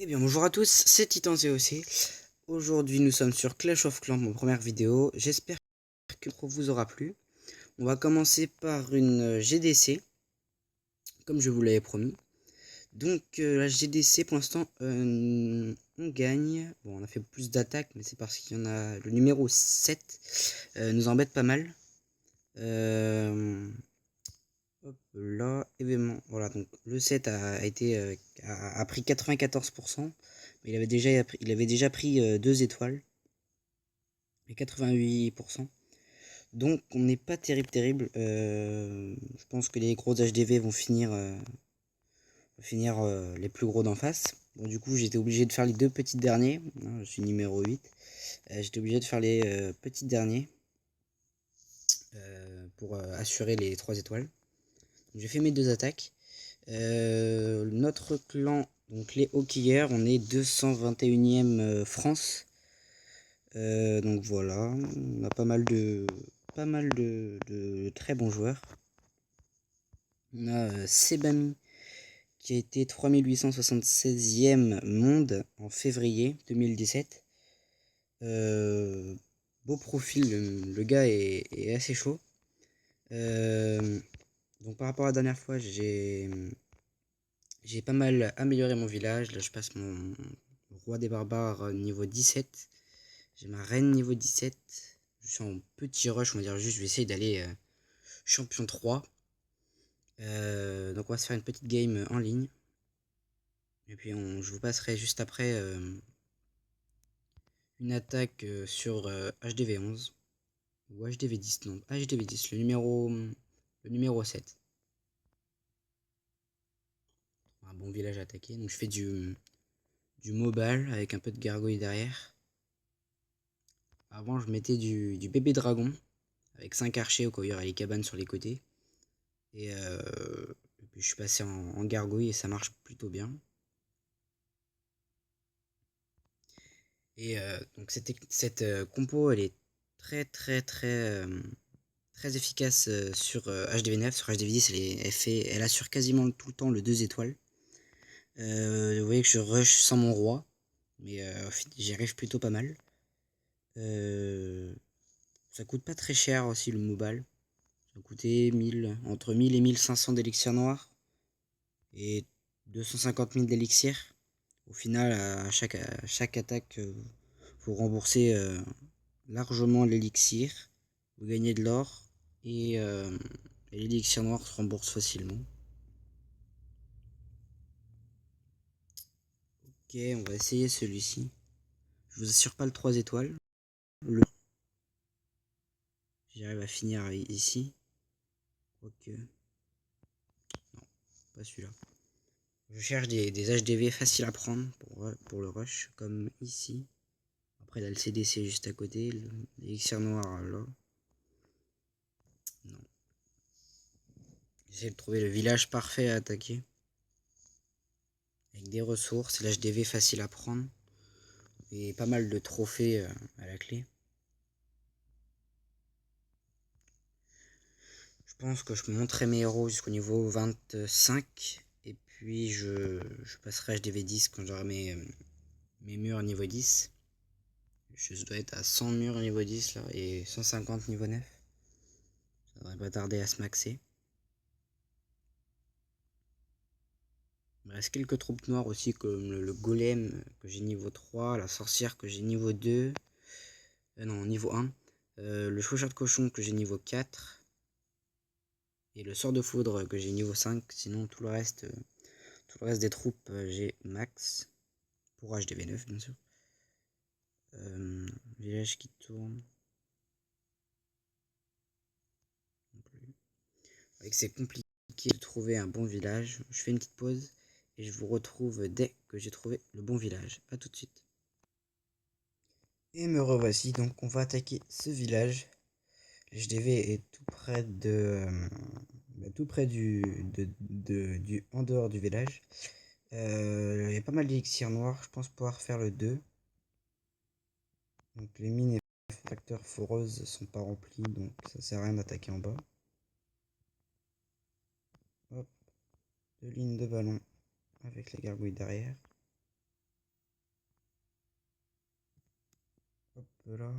Eh bien bonjour à tous, c'est Titan COC. Aujourd'hui nous sommes sur Clash of Clans, mon première vidéo. J'espère que vous aura plu. On va commencer par une GDC, comme je vous l'avais promis. Donc la GDC pour l'instant on gagne. Bon, on a fait plus d'attaques, mais c'est parce qu'il y en a le numéro 7 nous embête pas mal. Hop là, événement. Voilà, donc le 7 a pris 94%, mais il avait déjà pris 2 étoiles et 88%. Donc on n'est pas terrible. Je pense que les gros HDV vont finir les plus gros d'en face. Bon, du coup j'étais obligé de faire les deux petits derniers. Je suis numéro 8. J'étais obligé de faire les petits derniers pour assurer les 3 étoiles. J'ai fait mes 2 attaques. Notre clan, donc les hockeyers, on est 221e France. Donc voilà, on a pas mal de très bons joueurs. On a Sebami qui a été 3876e monde en février 2017. Beau profil, le gars est assez chaud. Donc par rapport à la dernière fois, j'ai pas mal amélioré mon village. Là, je passe mon roi des barbares niveau 17. J'ai ma reine niveau 17. Je suis en petit rush, on va dire juste. Je vais essayer d'aller champion 3. Donc, on va se faire une petite game en ligne. Et puis, je vous passerai juste après une attaque sur HDV11. Ou HDV10, non. HDV10, le numéro 7. Un bon village à attaquer. Donc, je fais du mobile avec un peu de gargouille derrière. Avant, je mettais du bébé dragon avec 5 archers au cas où il y aurait les cabanes sur les côtés. Et puis je suis passé en gargouille et ça marche plutôt bien. Et donc cette compo, elle est très efficace sur HDV9. Sur HDV10, elle assure quasiment tout le temps le 2 étoiles. Vous voyez que je rush sans mon roi, mais j'y arrive plutôt pas mal. Ça coûte pas très cher aussi le mobile. Ça coûtait entre 1000 et 1500 d'élixir noir et 250 000 d'élixir. Au final, à chaque attaque, vous remboursez largement l'élixir, vous gagnez de l'or et l'élixir noir se rembourse facilement. Ok, on va essayer celui-ci. Je vous assure pas le 3 étoiles. J'arrive à finir ici. Quoique. Non, pas celui-là. Je cherche des HDV faciles à prendre pour le rush, comme ici. Après, là, le CDC juste à côté. L'élixir noir là. Non. J'essaie de trouver le village parfait à attaquer. Avec des ressources, l'HDV facile à prendre. Et pas mal de trophées à la clé. Je pense que je monterai mes héros jusqu'au niveau 25. Et puis je passerai HDV 10 quand j'aurai mes murs niveau 10. Je dois être à 100 murs niveau 10 là et 150 niveau 9. Ça devrait pas tarder à se maxer. Il me reste quelques troupes noires aussi comme le golem que j'ai niveau 3, la sorcière que j'ai niveau 2. Non, niveau 1. Le chauchard de cochon que j'ai niveau 4. Et le sort de foudre que j'ai niveau 5. Sinon tout le reste des troupes j'ai max. Pour HDV9 bien sûr. Village qui tourne. Avec c'est compliqué de trouver un bon village. Je fais une petite pause et je vous retrouve dès que j'ai trouvé le bon village. A tout de suite. Et me revoici, donc on va attaquer ce village. L'HDV est tout près du en dehors du village. Il y a pas mal d'élixirs noirs, je pense pouvoir faire le 2. Donc les mines et facteurs foreuses sont pas remplis, donc ça sert à rien d'attaquer en bas. Hop, 2 lignes de ballon avec les gargouilles derrière. Hop là.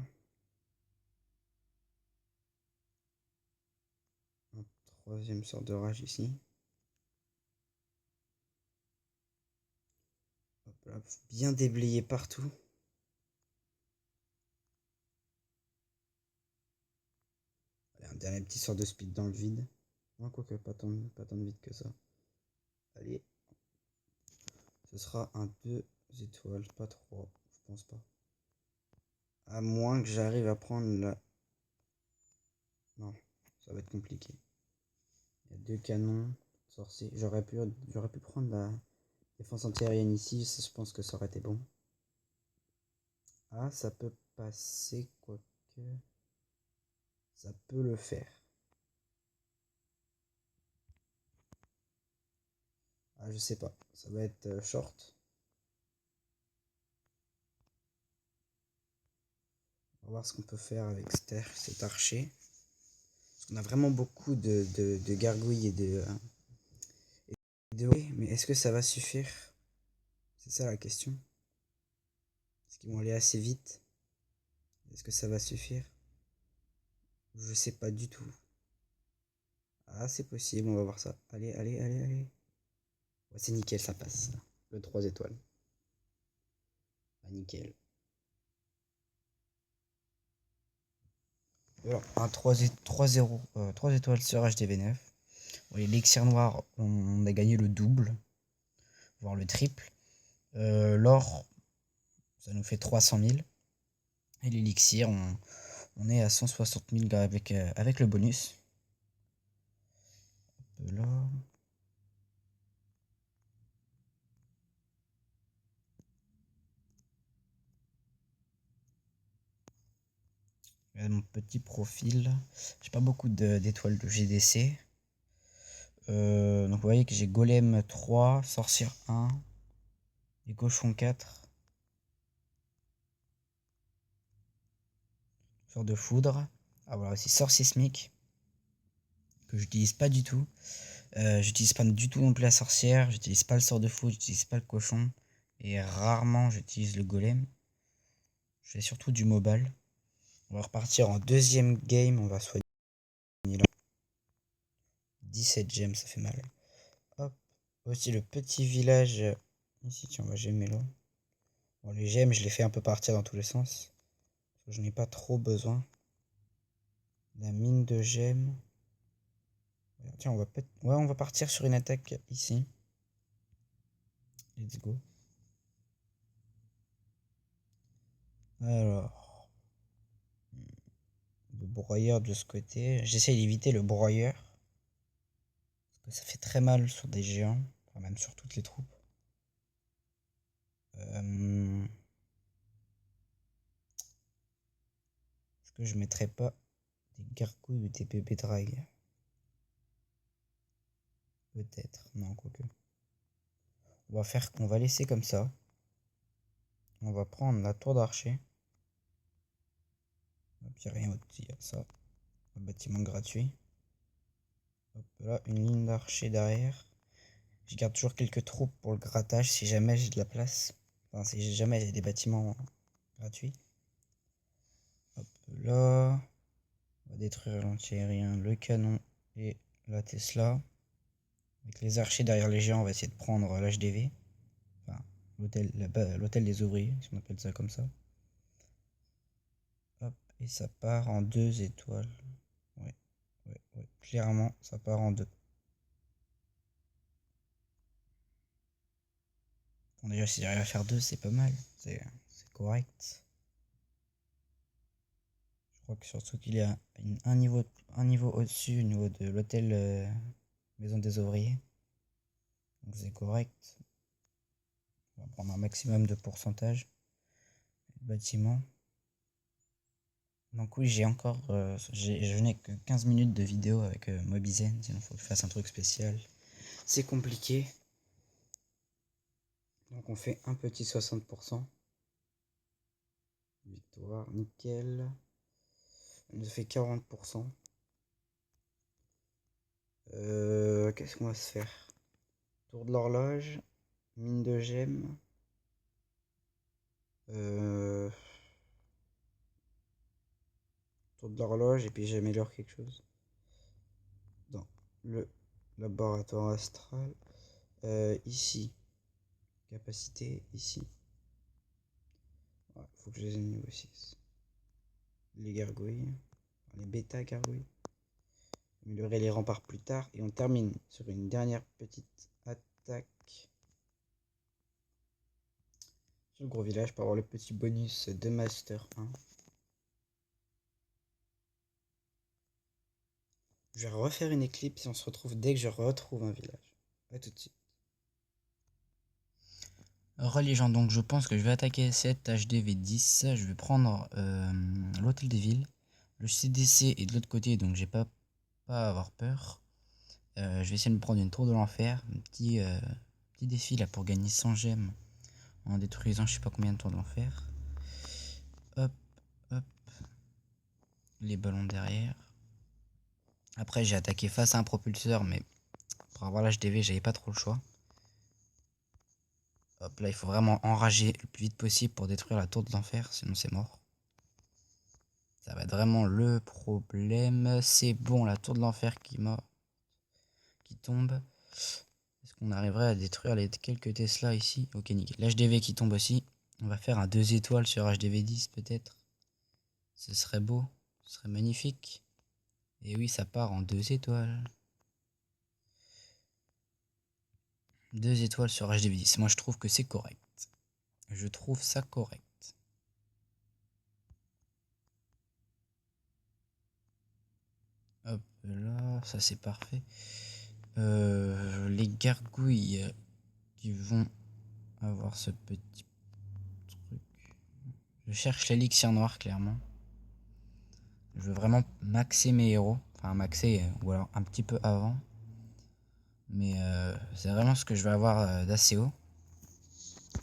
Un troisième sort de rage ici. Hop là, bien déblayer partout. Allez, un dernier petit sort de speed dans le vide. Quoique pas tant de vide que ça. Allez. Ce sera un 2 étoiles, pas 3, je pense pas. À moins que j'arrive à prendre la... Non, ça va être compliqué. Il y a 2 canons, sorciers. J'aurais pu prendre la défense antiaérienne ici, ça, je pense que ça aurait été bon. Ah, ça peut passer, quoique... Ça peut le faire. Ah, je sais pas, ça va être short. On va voir ce qu'on peut faire avec cet archer. On a vraiment beaucoup de gargouilles et mais est-ce que ça va suffire? C'est ça la question. Est-ce qu'ils vont aller assez vite? Est-ce que ça va suffire? Je sais pas du tout. Ah, c'est possible, on va voir ça. Allez, allez, allez, allez. Ouais, c'est nickel, ça passe. Le 3 étoiles. Ah, nickel. Alors, un 3-0, 3 étoiles sur HDV9. Bon, l'élixir noir, on a gagné le double, voire le triple. L'or, ça nous fait 300 000. Et l'élixir, on est à 160 000 avec le bonus. Là. Mon petit profil. J'ai pas beaucoup d'étoiles de GDC. Donc vous voyez que j'ai golem 3, sorcière 1, et cochon 4. Sort de foudre. Ah voilà, aussi sort sismique. Que j'utilise pas du tout. J'utilise pas du tout non plus la sorcière. J'utilise pas le sort de foudre, j'utilise pas le cochon. Et rarement j'utilise le golem. Je fais surtout du mobile. On va repartir en deuxième game. On va soigner là. 17 gemmes, ça fait mal. Hop. Aussi le petit village. Ici, tiens, on va gemmer là. Bon, les gemmes, je les fais un peu partir dans tous les sens. Je n'ai pas trop besoin. La mine de gemmes. Tiens, on va partir sur une attaque ici. Let's go. Alors. Le broyeur de ce côté. J'essaie d'éviter le broyeur. Parce que ça fait très mal sur des géants. Enfin, même sur toutes les troupes. Est-ce que je mettrais pas des gargouilles ou des bébés drag? Peut-être. Non, quoique. On va laisser comme ça. On va prendre la tour d'archer. Et puis rien au-dessus, il y a ça. Un bâtiment gratuit. Hop là, une ligne d'archer derrière. Je garde toujours quelques troupes pour le grattage si jamais j'ai de la place. Enfin, si jamais j'ai des bâtiments gratuits. Hop là. On va détruire l'anti-aérien, le canon et la Tesla. Avec les archers derrière les géants, on va essayer de prendre l'HDV. Enfin, l'hôtel des ouvriers, si on appelle ça comme ça. Hop, et ça part en 2 étoiles. Ouais, ouais. Clairement, ça part en 2. Bon, déjà, si j'arrive à faire 2, c'est pas mal. C'est correct. Je crois que surtout qu'il y a un niveau au-dessus, au niveau de l'hôtel Maison des Ouvriers. Donc c'est correct. On va prendre un maximum de pourcentage. Bâtiment. Donc oui, j'ai encore... je n'ai que 15 minutes de vidéo avec Mobizen, sinon il faut que je fasse un truc spécial. C'est compliqué. Donc on fait un petit 60%. Victoire, nickel. On nous fait 40%. Qu'est-ce qu'on va se faire? Tour de l'horloge. Mine de gemmes. tour de l'horloge et puis j'améliore quelque chose dans le laboratoire astral. Ici, capacité, ici. Faut que je les ai niveau 6. Les gargouilles, les bêta gargouilles. Améliorer les remparts plus tard. Et on termine sur une dernière petite attaque sur le gros village pour avoir le petit bonus de Master 1. Je vais refaire une éclipse et on se retrouve dès que je retrouve un village. A tout de suite. Religion, donc je pense que je vais attaquer cette HDV10. Je vais prendre l'hôtel des villes. Le CDC est de l'autre côté, donc j'ai pas à avoir peur. Je vais essayer de me prendre une tour de l'enfer. Un petit défi là pour gagner 100 gemmes en détruisant je sais pas combien de tours de l'enfer. Hop, hop. Les ballons derrière. Après j'ai attaqué face à un propulseur, mais pour avoir l'HDV j'avais pas trop le choix. Hop là, il faut vraiment enrager le plus vite possible pour détruire la tour de l'enfer, sinon c'est mort. Ça va être vraiment le problème. C'est bon, la tour de l'enfer qui tombe. Est-ce qu'on arriverait à détruire les quelques Tesla ici? Ok, nickel. L'HDV qui tombe aussi. On va faire un 2 étoiles sur HDV 10 peut-être. Ce serait beau, ce serait magnifique. Et oui, ça part en 2 étoiles. 2 étoiles sur HDV 10. Moi, je trouve que c'est correct. Je trouve ça correct. Hop là, ça c'est parfait. Les gargouilles qui vont avoir ce petit truc. Je cherche l'élixir noir clairement. Je veux vraiment maxer mes héros. Enfin maxer ou alors un petit peu avant. Mais c'est vraiment ce que je vais avoir d'assez haut.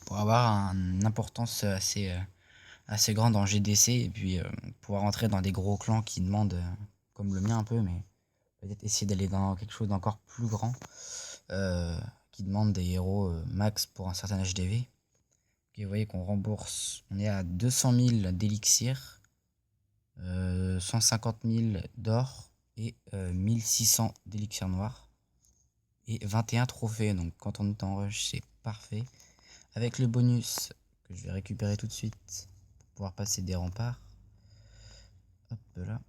Pour avoir une importance assez grande en GDC. Et puis pouvoir entrer dans des gros clans qui demandent, comme le mien un peu, mais peut-être essayer d'aller dans quelque chose d'encore plus grand. Qui demande des héros max pour un certain HDV. Okay, vous voyez qu'on rembourse, on est à 200 000 d'élixir, 150 000 d'or et 1600 d'élixir noir et 21 trophées. Donc quand on est en rush, c'est parfait. Avec le bonus que je vais récupérer tout de suite pour pouvoir passer des remparts. Hop là.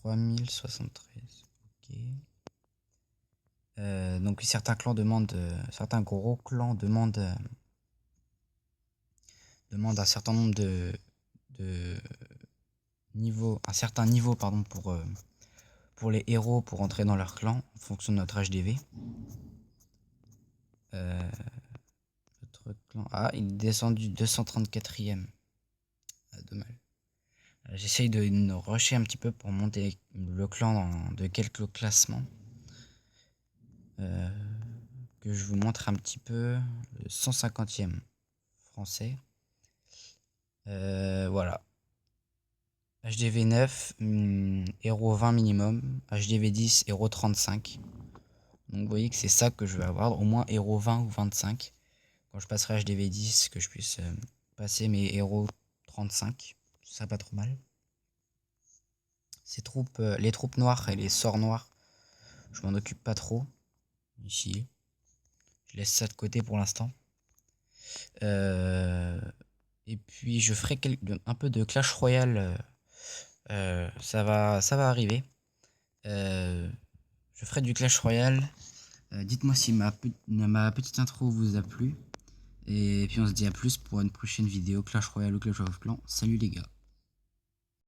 3073. Ok. Donc certains clans demandent, certains gros clans demandent un certain nombre de niveaux, un certain niveau pardon pour les héros pour entrer dans leur clan en fonction de notre HDV. Notre clan, il est descendu 234e. Dommage. J'essaye de nous rusher un petit peu pour monter le clan de quelques classements. Que je vous montre un petit peu. Le 150e français. Voilà. HDV 9, héros 20 minimum. HDV 10, héros 35. Donc vous voyez que c'est ça que je vais avoir. Au moins héros 20 ou 25. Quand je passerai HDV 10, que je puisse passer mes héros 35. Ce serait pas trop mal. Ces troupes, les troupes noires et les sorts noirs, je m'en occupe pas trop. Ici. Je laisse ça de côté pour l'instant. Et puis je ferai un peu de Clash Royale. Ça va arriver. Je ferai du Clash Royale. Dites-moi si ma petite intro vous a plu. Et puis on se dit à plus pour une prochaine vidéo Clash Royale ou Clash of Clans. Salut les gars.